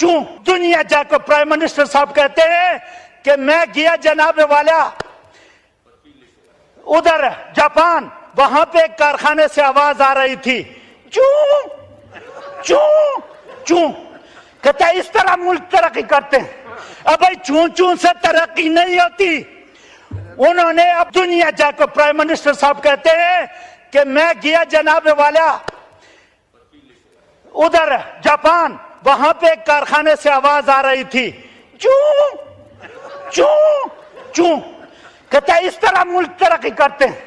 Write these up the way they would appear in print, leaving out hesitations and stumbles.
चूं दुनिया जाकर prime minister साहब कहते हैं कि मैं गया जनाब वाला उधर जापान, वहां पे एक कारखाने से आवाज आ रही थी चूं चूं चूं। कहता है इस तरह मुल्क तरक्की करते हैं। अब भाई चूं चूं से तरक्की नहीं होती। उन्होंने अब दुनिया जाकर प्राइम मिनिस्टर साहब कहते हैं कि मैं गया जनाब वाला उधर जापान, वहां पे एक कारखाने से आवाज आ रही थी चूं चूं चूं। कहता है इस तरह मुल्क तरक्की करते हैं।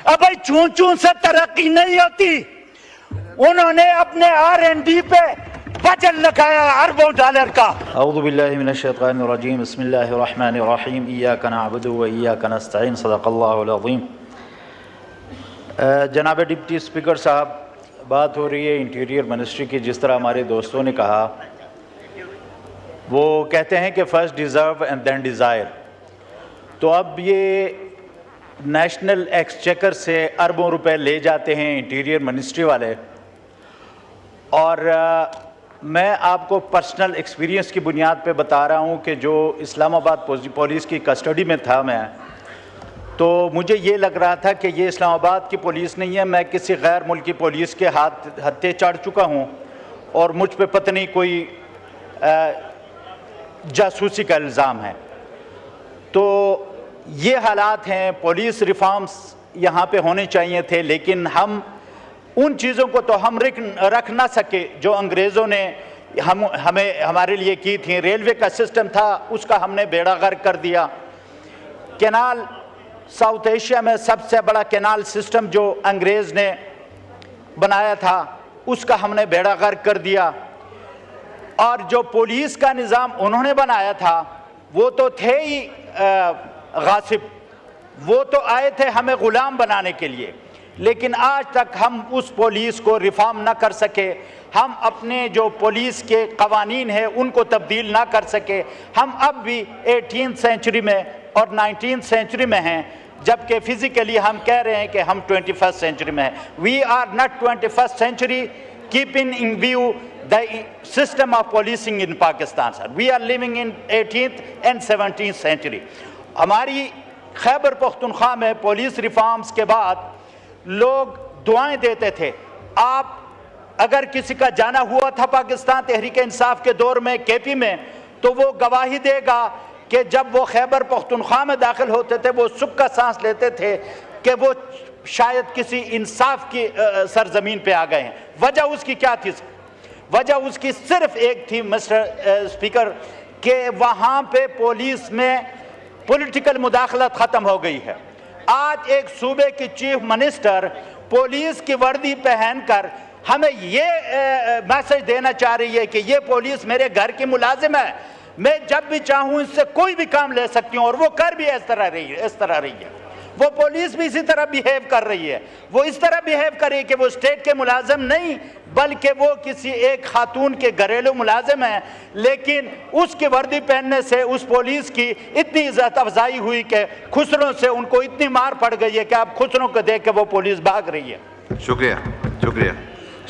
अब भाई चूं चूं से तरक्की नहीं होती। उन्होंने अपने R&D पे बजट लगाया अरबों डॉलर का। औज़ु बिल्लाहि मिनश शैतानिर रजीम, बिस्मिल्लाहिर रहमानिर रहीम, इय्याका नअबुदु व इय्याका नस्तईन, सदक़ल्लाहुल अज़ीम। जनाब डिप्टी स्पीकर साहब, बात हो रही है इंटीरियर मिनिस्ट्री की। जिस तरह हमारे दोस्तों ने कहा, वो कहते हैं कि first deserve and then desire. तो अब ये नेशनल एक्सचेकर से अरबों रुपए ले जाते हैं इंटीरियर मिनिस्ट्री वाले। और मैं आपको पर्सनल एक्सपीरियंस की बुनियाद पे बता रहा हूँ कि जो इस्लामाबाद पुलिस की कस्टडी में था मैं, तो मुझे ये लग रहा था कि ये इस्लामाबाद की पुलिस नहीं है, मैं किसी गैर मुल्की पुलिस के हत्थे चढ़ चुका हूँ और मुझ पे पता नहीं कोई जासूसी का इल्ज़ाम है। तो ये हालात हैं। पुलिस रिफॉर्म्स यहाँ पे होने चाहिए थे, लेकिन हम उन चीज़ों को तो हम रख ना सके जो अंग्रेज़ों ने हमें हमारे लिए की थी। रेलवे का सिस्टम था, उसका हमने बेड़ा गर्क कर दिया। कैनाल, साउथ एशिया में सबसे बड़ा कैनाल सिस्टम जो अंग्रेज़ ने बनाया था, उसका हमने बेड़ा गर्क कर दिया। और जो पुलिस का निज़ाम उन्होंने बनाया था, वो तो थे ही गासिब, वो तो आए थे हमें ग़ुलाम बनाने के लिए। लेकिन आज तक हम उस पुलिस को रिफॉर्म ना कर सके। हम अपने जो पुलिस के कवानीन हैं उनको तब्दील ना कर सके। हम अब भी 18th सेंचुरी में और 19th सेंचुरी में हैं, जबकि फिज़िकली हम कह रहे हैं कि हम 21st सेंचुरी में हैं। We are not 21st century, keeping in view the system of policing in Pakistan sir. We are living in 18th and 17th century. हमारी खैबर पख्तूनख्वा में पुलिस रिफॉर्म्स के बाद लोग दुआएं देते थे। आप अगर किसी का जाना हुआ था पाकिस्तान तहरीक इंसाफ के दौर में KP में, तो वो गवाही देगा कि जब वो खैबर पख्तूनख्वा में दाखिल होते थे, वो सुख का सांस लेते थे कि वो शायद किसी इंसाफ की सरजमीन पे आ गए हैं। वजह उसकी क्या थी? वजह उसकी सिर्फ एक थी मिस्टर स्पीकर, कि वहाँ पे पुलिस में पॉलिटिकल मुदाखलत ख़त्म हो गई है। आज एक सूबे की चीफ मिनिस्टर पुलिस की वर्दी पहनकर हमें ये मैसेज देना चाह रही है कि ये पुलिस मेरे घर की मुलाजिम है, मैं जब भी चाहूँ इससे कोई भी काम ले सकती हूँ। और वो कर भी इस तरह रही है। वो पुलिस भी इसी तरह बिहेव कर रही है। वो इस तरह बिहेव कर रही है कि वो स्टेट के मुलाजिम नहीं, बल्कि वो किसी एक खातून के घरेलू मुलाजिम है। लेकिन उसकी वर्दी पहनने से उस पुलिस की इतनी इज्जत अफजाई हुई कि खुसरों से उनको इतनी मार पड़ गई है कि अब खुसरों को देख के वो पुलिस भाग रही है। शुक्रिया, शुक्रिया।